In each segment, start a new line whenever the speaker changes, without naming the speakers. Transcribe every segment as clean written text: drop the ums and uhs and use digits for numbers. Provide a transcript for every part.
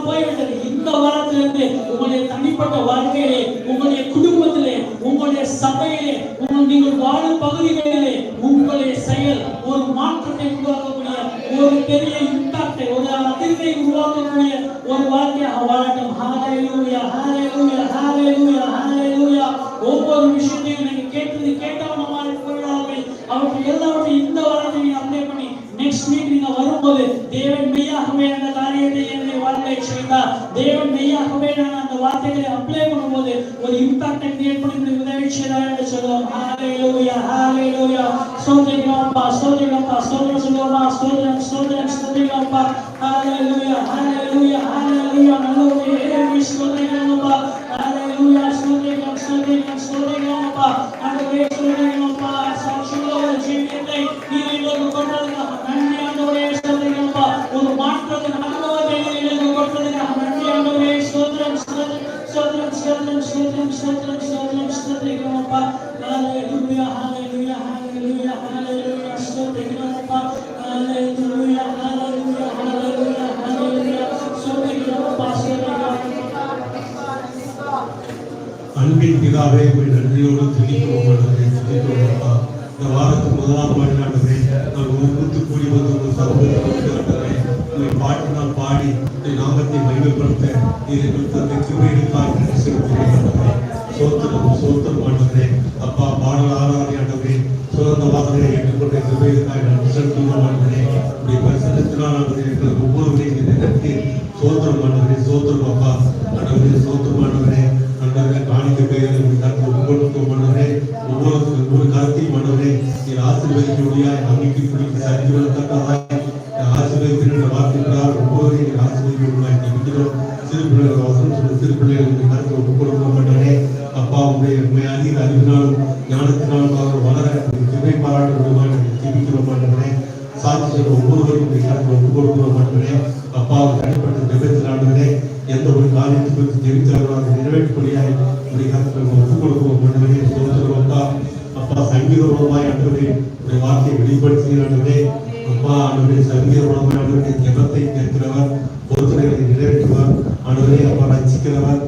போய்விட்டது. இந்த வாரத்திலிருந்து உங்களுடைய தனிப்பட்ட வாழ்க்கையிலே, உங்களுடைய குடும்பத்திலே, உங்களுடைய சபையிலே, நீங்கள் வாழும் பகுதிகளிலே உங்களுடைய செயல் ஒரு மாற்றத்தை உருவாக்கக்கூடிய, ஒரு பெரிய இம்பாக்டை, ஒரு அதிர்வை உருவாக்கக்கூடிய ஒரு வாழ்க்கையாக வாழட்டும். ஹல்லேலூயா, ஹல்லேலூயா, ஹல்லேலூயா, ஹல்லேலூயா. ஒவ்வொரு விஷயத்தையும் நீங்க கேட்டவனமாக போயிடாமல் அவற்றை எல்லாவற்றையும் இந்த வாரத்தை நீங்க அப்ளை பண்ணி நெக்ஸ்ட் வீக் நீங்க வரும்போது தேவன் மெய்யாகவே அந்த காரியத்தை என்னுடைய வாழ்க்கையை செய்தார், தேவன் மெய்யாகவே நான் அந்த வார்த்தைகளை அப்ளை பண்ணும்போது ஒரு இம்பாக்டை கிரியேட் பண்ணி உதவி செய்தார் என்று சொல்லுவோம். ஹல்லேலூயா, ஹல்லேலூயா. ஸ்தோத்திரிக்கிறோம்ப்பா, ஸ்தோத்திரிக்கிறோம்ப்பா, ஸ்தோத்திரம் சொல்லுவோமா, ஸ்தோத்திரம் ஸ்தோத்திரம் ஸ்தோத்திரிக்கிறோம்ப்பா. ஹல்லேலூயா, ஹல்லேலூயா, ஹல்லேலூயா. நல்லவரே ஸ்தோத்திரிக்கிறோம்ப்பா. ஹல்லேலூயா, ஸ்தோத்திரிக்கிறோம் ஸ்தோத்திரிக்கிறோம் ஸ்தோத்திரிக்கிறோம்ப்பா. ஆண்டவரே ஸ்தோத்திரிக்கிறோம்ப்பா. சாட்சியோட ஜீவியத்தை நீர் எங்களுக்கு கொடுத்ததுக்காக நன்றி ஆண்டவரே, ஸ்தோத்திரிக்கிறோம்ப்பா. ஒரு மாற்றத்தின் அனுபவத்தை எங்களுக்கு கொடுத்ததுக்காக நன்றி ஆண்டவரே, ஸ்தோத்திரம் ஸ்தோத்திரம் ஸ்தோத்திரம் ஸ்தோத்திரம் ஸ்தோத்திரம் ஸ்தோத்திரம் ஸ்தோத்திரம் ஸ்தோத்திரிக்கிறோம்ப்பா. ஹல்லேலூயா, ஹல்லேலூயா, ஹல்லேலூயா, ஹல்லேலூயா. ஸ்தோத்திரிக்கிறோம்ப்பா. ஹல்லேலூயா, ஹல்லேலூயா, ஹல்லேலூயா, ஹல்லேலூயா. ஸ்தோத்திரிக்கிறோம்ப்பா, ஸ்தோத்திரிக்கிறோம்ப்பா.
அன்பின் பிதாவே, நன்றியோடு துதிக்கிறோம். இந்த வாரத்துக்கு முதலாம் ஆண்டு நான் ஒவ்வொரு கூடி வந்து உங்கள் சமூகத்தை உங்களை பாட்டினால் பாடி நாமத்தை மகிமைப்படுத்த நீங்கள் தந்த கிருபைகளுக்காக செலுத்துகிறேன். சோத்திரம் சோத்திரம் ஆண்டவரே. அப்பா பாடல் ஆராதனை ஆண்டவரே, சுதந்திர வாசனை ஏற்றுக்கொண்ட கிருபைகளுக்காக நான் செலுத்துகிறோம் ஆண்டவரே. உடைய பரிசனத்தினால் ஆண்டவரே எங்களுக்கு ஒவ்வொருவரையும் நினைத்து சோத்திரம் ஆண்டவரே, சோத்திரம் அப்பா ஆண்டவரே, சோத்திரம் ஆண்டவரே. ஆண்டவரே காணிக்க பெயர் ஒவ்வொரு ஆண்டவரே, ஒவ்வொரு கருத்தையும் ஆண்டவரே நீர் ஆசீர்வதிக்க நம்பிக்கை பிடிக்க சரிவதற்காக ஆசீர்வதிக்கிற வார்த்தைகளால் ஒவ்வொருவரையும் ஆசீர்வதிக்க நினைக்கிறோம். சிறு பிள்ளைகள் அவசரம் சொல்ல சிறு பிள்ளைகளுக்கு கருத்தை ஒப்புக் கொடுக்க மாட்டேனே. அப்பா உடைய அதிக அறிவினாலும் ஞானத்தினாலும் அவர்கள் வளர கிருபை பாராட்ட விடுவான் ஜெபிக்கிற மாட்டேனே. சாட்சி சொல்ற ஒவ்வொருவரும் கருத்தை ஒப்புக் கொடுக்க மாட்டேனே. அப்பா தனிப்பட்ட ஜெபத்தில் ஆண்டவரே எந்த ஒரு காரியத்தை குறித்து ஜெபித்தாலும் அதை நிறைவேற்றபடியாய் உடைய கருத்தை ஒப்புக் கொடுக்க மாட்டேனே. சொல்லுவோம்ப்பா. அப்பா சங்கீதமாய் ஆண்டவரே உடைய வார்த்தையை வெளிப்படுத்துகிற ஆண்டவரே. அப்பா ஆண்டவரே சங்கீதமாய் ஆண்டவரே ஜெபத்தை கேட்கிறவர், பொறுத்தனைகளை நிறைவேற்றுவார் ஆண்டவரே. அப்பா ரட்சிக்கிறவர்,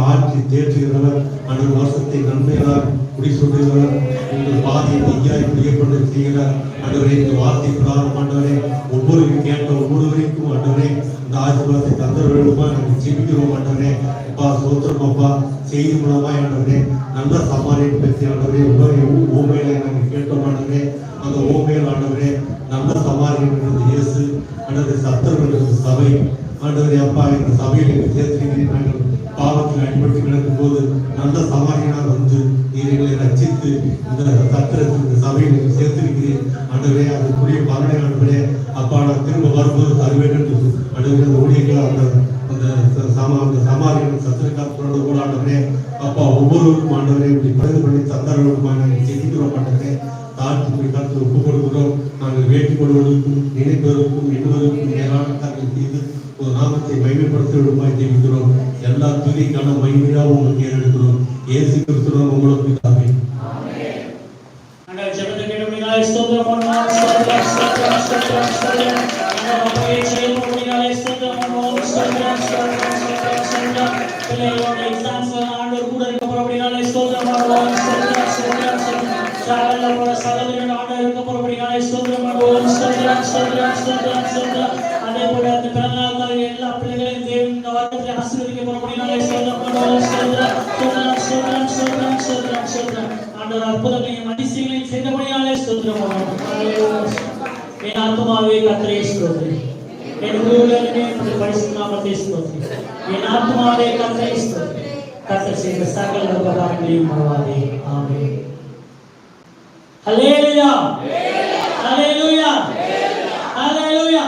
ஆட்சி தேற்றுகிறவர், ஆண்டவர் வருஷத்தை நன்மைகளால் குடி சொல்லுகிறவர், உங்கள் பாதையை நெய்யாய் பிரியப்பட்டு செய்கிறார் ஆண்டவரே. இந்த வார்த்தை பிரகாரம் ஆண்டவரே ஒவ்வொருவரும் கேட்ட ஒவ்வொருவருக்கும் ஆண்டவரே இந்த ஆசீர்வாதத்தை தந்தவர்களுமா நாங்கள் ஜெபிக்கிறோம் ஆண்டவரே. அப்பா சோத்திரம் அப்பா. செய்தி மூலமாய் ஆண்டவரே நல்ல சமாளிப்பு பற்றி ஆண்டவரே ஓமையில நாங்கள் கேட்டோம் ஆண்டவரே. அந்த ஓமையில் ஆண்டவரே நல்ல சமாளிப்பு இயேசு ஆண்டவரே சத்தர்கள் சபை ஆண்டவரே. அப்பா எங்கள் சபையில் எங்கள் சேர்த்துக்கிறீர்கள். நாங்கள் பாவத்தில் அடிபட்டு கிடக்கும் போது நல்ல சமாளியனாக வந்து நீர் எங்களை ரட்சித்து இந்த சத்திரத்தில் இந்த சபையில் நீங்கள் சேர்த்திருக்கிறீர் ஆண்டவரே. அதுக்குரிய பலனை ஆண்டவரே அப்பா நான் திரும்ப வரும்போது தர வேண்டும் ஆண்டவரே. அந்த ஊழியர்கள் அந்த சமாளியன் சத்திரக்கார் சொல்றது கூட ஆண்டவரே. அப்பா ஒவ்வொருவருக்கும் ஆண்டவரே இப்படி பரிந்து பண்ணி தந்தார்களுக்குமா நாங்கள் ஜெயிக்கிறோம் ஆண்டவரே. தாழ்த்து காலத்தில் ஒப்புக் கொடுக்கிறோம். நாங்கள் வேண்டிக் கொள்வதற்கும் நினைப்பதற்கும் எண்ணுவதற்கும் மேலான காரியங்கள் செய்து ஒரு நாமத்தை மகிமைப்படுத்துவதுமாய் ஜெபிக்கிறோம். எல்லா துதிக்கான மகிமையாக உங்களுக்கு ஏறெடுக்கிறோம். இயேசு கிறிஸ்துவின் உங்களுக்கு தாமே.
ஆண்டவர் ஜெபத்தை கேட்டபடியால் ஸ்தோத்திரம் பண்ணுவோம். ஸ்தோத்திரம் ஸ்தோத்திரம் ஸ்தோத்திரம் ஸ்தோத்திரம். ஆண்டவர் அப்படியே செயல்படும்படியால் ஸ்தோத்திரம் பண்ணுவோம். ஸ்தோத்திரம் ஸ்தோத்திரம் ஸ்தோத்திரம் ஸ்தோத்திரம். பிள்ளைகளோட எக்ஸாம்ஸ் ஆண்டவர் கூட இருக்க போறபடியால் ஸ்தோத்திரம் பண்ணுவோம். ஸ்தோத்திரம் ஸ்தோத்திரம் ஸ்தோத்திரம். சாகல போற சகோதரன் ஆண்டவர் இருக்க போறபடியால் ஸ்தோத்திரம் பண்ணுவோம். ஸ்தோத்திரம் ஸ்தோத்திரம் ஸ்தோத்திரம் ஸ்தோத்திரம். அதே போல அந்த பிறந்தநாள் காலையில் எல்லா பிள்ளைகளையும் தேவன் இந்த வாரத்தை ஆசீர்வதிக்க போறபடியால் ஸ்தோத்திரம் பண்ணுவோம். ஸ்தோத்திரம் ஸ்தோத்திரம் ஸ்தோத்திரம் ஸ்தோத்திரம் ஸ்தோத்திரம் ஸ்தோத்திரம். ஆண்டவர் அற்புதங்களையும் அதிசயங்களையும் செய்தபடியாலே ஸ்தோத்திரம் பண்ணுவோம். என் ஆத்துமாவே கர்த்தரை ஸ்தோத்திரி, என் உள்ளமே உம்முடைய பரிசுத்த நாமத்தை ஸ்தோத்திரி. என் ஆத்துமாவே கர்த்தரை ஸ்தோத்திரி, கர்த்தர் செய்த சகல உபகாரங்களையும் மறவாதே. ஆமென். ஹல்லேலூயா, ஹல்லேலூயா, ஹல்லேலூயா.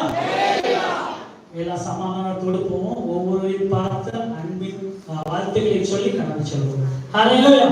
எல்லா சமாதானத்தோடு போவோம். ஒவ்வொருவரையும் பார்த்து அன்பின் வாழ்த்துக்களை சொல்லி கடந்து செல்வோம். ஹல்லேலூயா.